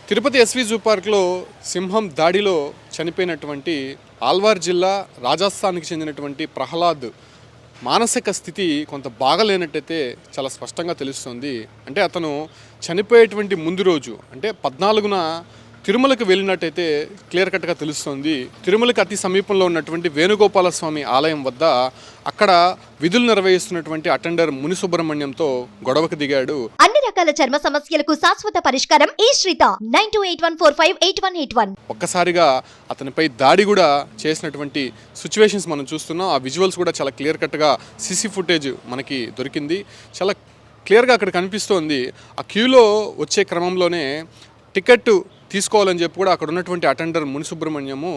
Tirupati SV zoo పార్క్లో సింహం దాడిలో చనిపోయినటువంటి ఆల్వార్ జిల్లా రాజస్థాన్కి చెందినటువంటి ప్రహ్లాద్ మానసిక స్థితి కొంత బాగలేనట్టయితే చాలా స్పష్టంగా తెలుస్తుంది. అంటే అతను చనిపోయేటువంటి ముందు రోజు అంటే 14న తిరుమలకు వెళ్ళినట్టయితే క్లియర్ కట్గా తెలుస్తుంది. తిరుమలకి అతి సమీపంలో ఉన్నటువంటి వేణుగోపాల స్వామి ఆలయం వద్ద అక్కడ విధులు నిర్వహిస్తున్నటువంటి అటెండర్ ముని సుబ్రహ్మణ్యంతో గొడవకు దిగాడు. అన్ని రకాల చర్మ సమస్యలకు శాశ్వత పరిష్కారం ఈ శ్రీత 9281458181. ఒక్కసారిగా అతనిపై దాడి కూడా చేసినటువంటి సిచ్యువేషన్స్ మనం చూస్తున్నాం. ఆ విజువల్స్ కూడా చాలా క్లియర్ కట్గా సీసీ ఫుటేజ్ మనకి దొరికింది. చాలా క్లియర్గా అక్కడ కనిపిస్తోంది. ఆ క్యూలో వచ్చే క్రమంలోనే టికెట్ తీసుకోవాలని చెప్పి కూడా అక్కడ ఉన్నటువంటి అటెండర్ ముని సుబ్రహ్మణ్యము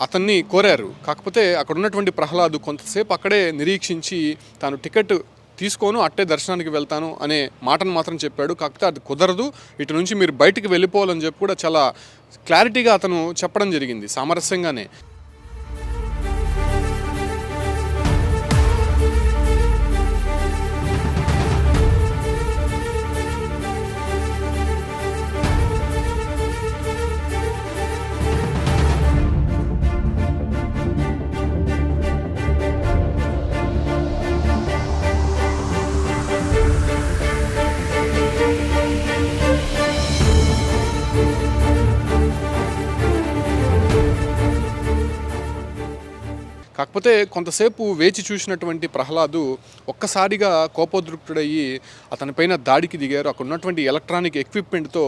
అతన్ని కోరారు. కాకపోతే అక్కడ ఉన్నటువంటి ప్రహ్లాద్ కొంతసేపు అక్కడే నిరీక్షించి తాను టికెట్ తీసుకోను, అట్టే దర్శనానికి వెళ్తాను అనే మాటను మాత్రం చెప్పాడు. కాకపోతే అది కుదరదు, ఇటు నుంచి మీరు బయటికి వెళ్ళిపోవాలని చెప్పి కూడా చాలా క్లారిటీగా అతను చెప్పడం జరిగింది సామరస్యంగానే. కాకపోతే కొంతసేపు వేచి చూసినటువంటి ప్రహ్లాదు ఒక్కసారిగా కోపోద్రిక్తుడయ్యి అతనిపైన దాడికి దిగారు. అక్కడ ఉన్నటువంటి ఎలక్ట్రానిక్ ఎక్విప్మెంట్తో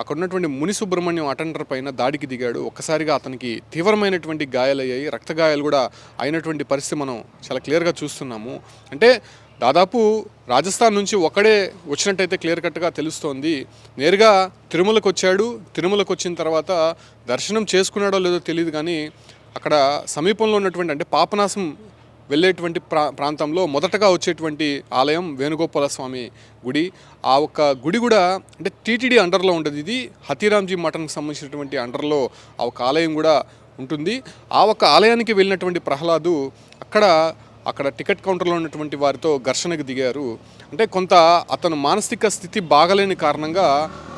అక్కడ ఉన్నటువంటి ముని సుబ్రహ్మణ్యం అటెండర్ పైన దాడికి దిగాడు. ఒక్కసారిగా అతనికి తీవ్రమైనటువంటి గాయాలయ్యాయి, రక్త గాయాలు కూడా అయినటువంటి పరిస్థితి మనం చాలా క్లియర్గా చూస్తున్నాము. అంటే దాదాపు రాజస్థాన్ నుంచి ఒకడే వచ్చినట్టయితే క్లియర్ కట్గా తెలుస్తోంది. నేరుగా తిరుమలకు వచ్చాడు. తిరుమలకు వచ్చిన తర్వాత దర్శనం చేసుకున్నాడో లేదో తెలియదు, కానీ అక్కడ సమీపంలో ఉన్నటువంటి అంటే పాపనాశం వెళ్ళేటువంటి ప్రాంతంలో మొదటగా వచ్చేటువంటి ఆలయం వేణుగోపాల స్వామి గుడి. ఆ ఒక్క గుడి కూడా అంటే టీటీడీ అండర్లో ఉంటుంది. ఇది హతీరాంజీ మఠంకి సంబంధించినటువంటి అండర్లో ఆ ఒక ఆలయం కూడా ఉంటుంది. ఆ ఒక్క ఆలయానికి వెళ్ళినటువంటి ప్రహ్లాదు అక్కడ టికెట్ కౌంటర్లో ఉన్నటువంటి వారితో ఘర్షణకు దిగారు. అంటే కొంత అతను మానసిక స్థితి బాగలేని కారణంగా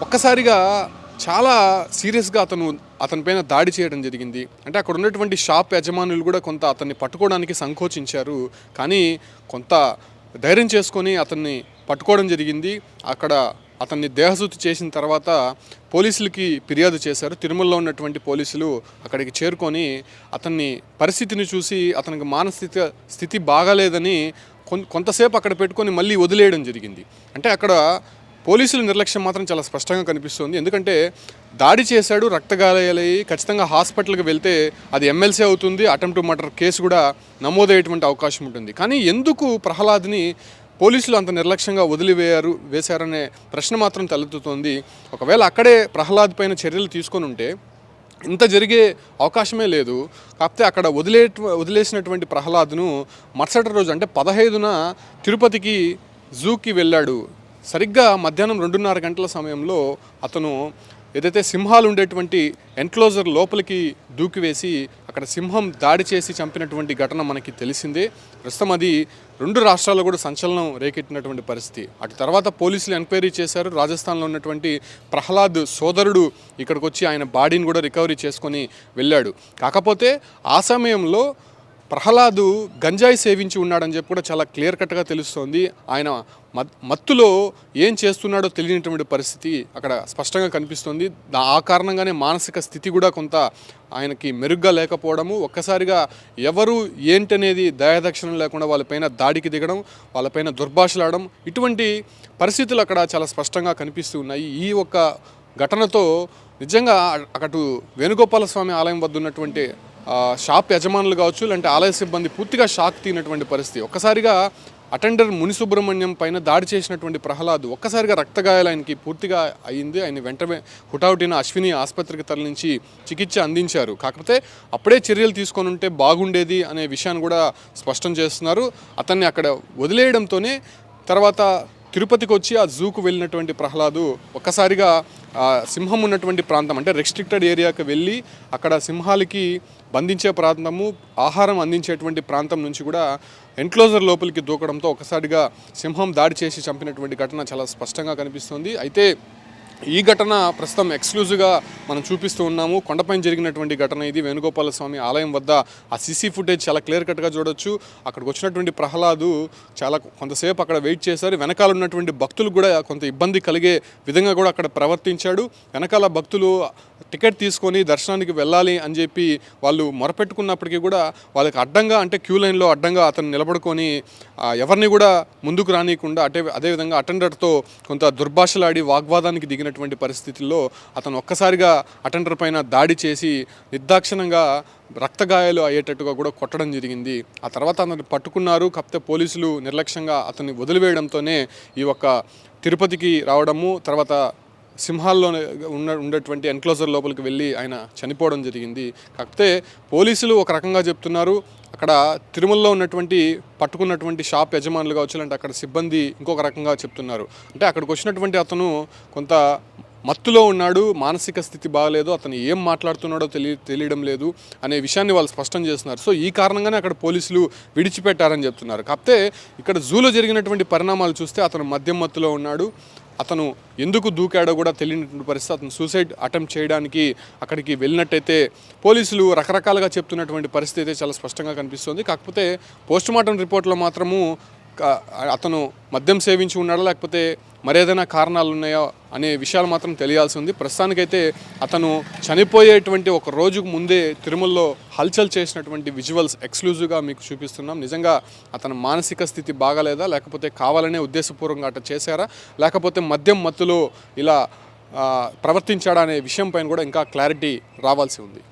ఒక్కసారిగా చాలా సీరియస్గా అతని పైన దాడి చేయడం జరిగింది. అంటే అక్కడ ఉన్నటువంటి షాప్ యజమానులు కూడా కొంత అతన్ని పట్టుకోవడానికి సంకోచించారు, కానీ కొంత ధైర్యం చేసుకొని అతన్ని పట్టుకోవడం జరిగింది. అక్కడ అతన్ని దేహశుద్ధి చేసిన తర్వాత పోలీసులకి ఫిర్యాదు చేశారు. తిరుమలలో ఉన్నటువంటి పోలీసులు అక్కడికి చేరుకొని అతన్ని పరిస్థితిని చూసి అతనికి మానసిక స్థితి బాగాలేదని కొంతసేపు అక్కడ పెట్టుకొని మళ్ళీ వదిలేయడం జరిగింది. అంటే అక్కడ పోలీసుల నిర్లక్ష్యం మాత్రం చాలా స్పష్టంగా కనిపిస్తుంది. ఎందుకంటే దాడి చేశాడు, రక్తగాయాలయ్యి ఖచ్చితంగా హాస్పిటల్కి వెళ్తే అది ఎమ్మెల్సీ అవుతుంది, అటెంప్ట్ టు మర్డర్ కేసు కూడా నమోదయ్యేటువంటి అవకాశం ఉంటుంది. కానీ ఎందుకు ప్రహ్లాద్ని పోలీసులు అంత నిర్లక్ష్యంగా వేశారనే ప్రశ్న మాత్రం తలెత్తుతోంది. ఒకవేళ అక్కడే ప్రహ్లాద్ పైన చర్యలు తీసుకొని ఉంటే ఇంత జరిగే అవకాశమే లేదు. కాకపోతే అక్కడ వదిలేసినటువంటి ప్రహ్లాద్ను మరుసటి రోజు అంటే 15న తిరుపతికి జూకి వెళ్ళాడు. సరిగ్గా మధ్యాహ్నం 2:30 గంటల సమయంలో అతను ఏదైతే సింహాలు ఉండేటువంటి ఎన్క్లోజర్ లోపలికి దూకివేసి అక్కడ సింహం దాడి చేసి చంపినటువంటి ఘటన మనకి తెలిసిందే. ప్రస్తుతం అది 2 రాష్ట్రాల్లో కూడా సంచలనం రేకెట్టినటువంటి పరిస్థితి. అటు తర్వాత పోలీసులు ఎంక్వైరీ చేశారు. రాజస్థాన్లో ఉన్నటువంటి ప్రహ్లాద్ సోదరుడు ఇక్కడికి వచ్చి ఆయన బాడీని కూడా రికవరీ చేసుకొని వెళ్ళాడు. కాకపోతే ఆ సమయంలో ప్రహ్లాదు గంజాయి సేవించి ఉన్నాడని చెప్పి కూడా చాలా క్లియర్ కట్గా తెలుస్తోంది. ఆయన మత్తులో ఏం చేస్తున్నాడో తెలియనటువంటి పరిస్థితి అక్కడ స్పష్టంగా కనిపిస్తుంది. ఆ కారణంగానే మానసిక స్థితి కూడా కొంత ఆయనకి మెరుగ్గా లేకపోవడము, ఒక్కసారిగా ఎవరు ఏంటనేది దయాదక్షిణం లేకుండా వాళ్ళపైన దాడికి దిగడం, వాళ్ళపైన దుర్భాషలాడడం, ఇటువంటి పరిస్థితులు అక్కడ చాలా స్పష్టంగా కనిపిస్తూ ఉన్నాయి. ఈ ఒక్క ఘటనతో నిజంగా అటు వేణుగోపాల స్వామి ఆలయం వద్ద ఉన్నటువంటి షాప్ యజమానులు కావచ్చు, లేదంటే ఆలయ సిబ్బంది పూర్తిగా షాక్ తీనటువంటి పరిస్థితి. ఒక్కసారిగా అటెండర్ ముని సుబ్రహ్మణ్యం పైన దాడి చేసినటువంటి ప్రహ్లాద్ ఒక్కసారిగా రక్తగాయాలు ఆయనకి పూర్తిగా అయింది. ఆయన వెంటనే హుటాహుటిన అశ్విని ఆసుపత్రికి తరలించి చికిత్స అందించారు. కాకపోతే అప్పుడే చర్యలు తీసుకొని ఉంటే బాగుండేది అనే విషయాన్ని కూడా స్పష్టం చేస్తున్నారు. అతన్ని అక్కడ వదిలేయడంతోనే తర్వాత తిరుపతికి వచ్చి ఆ జూకు వెళ్ళినటువంటి ప్రహ్లాదు ఒక్కసారిగా సింహం ఉన్నటువంటి ప్రాంతం అంటే రెస్ట్రిక్టెడ్ ఏరియాకి వెళ్ళి అక్కడ సింహాలకి బంధించే ప్రాంతము, ఆహారం అందించేటువంటి ప్రాంతం నుంచి కూడా ఎన్క్లోజర్ లోపలికి దూకడంతో ఒకసారిగా సింహం దాడి చేసి చంపినటువంటి ఘటన చాలా స్పష్టంగా కనిపిస్తుంది. అయితే ఈ ఘటన ప్రస్తుతం ఎక్స్క్లూజివ్గా మనం చూపిస్తూ ఉన్నాము. కొండపైన జరిగినటువంటి ఘటన ఇది. వేణుగోపాల స్వామి ఆలయం వద్ద ఆ సీసీ ఫుటేజ్ చాలా క్లియర్ కట్గా చూడొచ్చు. అక్కడికి వచ్చినటువంటి ప్రహ్లాదు చాలా కొంతసేపు అక్కడ వెయిట్ చేశారు. వెనకాల ఉన్నటువంటి భక్తులు కూడా కొంత ఇబ్బంది కలిగే విధంగా కూడా అక్కడ ప్రవర్తించాడు. వెనకాల భక్తులు టికెట్ తీసుకొని దర్శనానికి వెళ్ళాలి అని చెప్పి వాళ్ళు మొరపెట్టుకున్నప్పటికీ కూడా వాళ్ళకి అడ్డంగా, అంటే క్యూ లైన్లో అడ్డంగా అతను నిలబడుకొని ఎవరిని కూడా ముందుకు రానియకుండా అదేవిధంగా అటెండర్తో కొంత దుర్భాషలాడి వాగ్వాదానికి దిగినటువంటి పరిస్థితుల్లో అతను ఒక్కసారిగా అటెండర్ పైన దాడి చేసి నిర్దాక్షిణంగా రక్తగాయాలు అయ్యేటట్టుగా కూడా కొట్టడం జరిగింది. ఆ తర్వాత అతను పట్టుకున్నారు. కాకపోతే పోలీసులు నిర్లక్ష్యంగా అతన్ని వదిలివేయడంతోనే ఈ ఒక్క తిరుపతికి రావడము, తర్వాత సింహాల్లో ఉండేటువంటి ఎన్క్లోజర్ లోపలికి వెళ్ళి ఆయన చనిపోవడం జరిగింది. కాకపోతే పోలీసులు ఒక రకంగా చెప్తున్నారు, అక్కడ తిరుమలలో ఉన్నటువంటి పట్టుకున్నటువంటి షాప్ యజమానులు కావచ్చు, అంటే అక్కడ సిబ్బంది ఇంకొక రకంగా చెప్తున్నారు. అంటే అక్కడికి వచ్చినటువంటి అతను కొంత మత్తులో ఉన్నాడు, మానసిక స్థితి బాగలేదు, అతను ఏం మాట్లాడుతున్నాడో తెలియడం లేదు అనే విషయాన్ని వాళ్ళు స్పష్టం చేస్తున్నారు. సో ఈ కారణంగానే అక్కడ పోలీసులు విడిచిపెట్టారని చెప్తున్నారు. కాకపోతే ఇక్కడ జూలో జరిగినటువంటి పరిణామాలు చూస్తే అతను మద్యం మత్తులో ఉన్నాడు. అతను ఎందుకు దూకాడో కూడా తెలియనటువంటి పరిస్థితి. అతను సూసైడ్ అటెంప్ట్ చేయడానికి అక్కడికి వెళ్ళినట్టయితే పోలీసులు రకరకాలుగా చెప్తున్నటువంటి పరిస్థితి అయితే చాలా స్పష్టంగా కనిపిస్తుంది. కాకపోతే పోస్టుమార్టం రిపోర్ట్లో మాత్రము అతను మద్యం సేవించి ఉన్నాడా లేకపోతే మరేదైనా కారణాలు ఉన్నాయో అనే విషయాలు మాత్రం తెలియాల్సి ఉంది. ప్రస్తుతానికైతే అతను చనిపోయేటువంటి ఒక రోజుకు ముందే తిరుమలలో హల్చల్ చేసినటువంటి విజువల్స్ ఎక్స్క్లూజివ్గా మీకు చూపిస్తున్నాం. నిజంగా అతని మానసిక స్థితి బాగాలేదా, లేకపోతే కావాలనే ఉద్దేశపూర్వకంగా అట్లా చేశారా, లేకపోతే మద్యం మత్తులో ఇలా ప్రవర్తించాడా అనే విషయం పైన కూడా ఇంకా క్లారిటీ రావాల్సి ఉంది.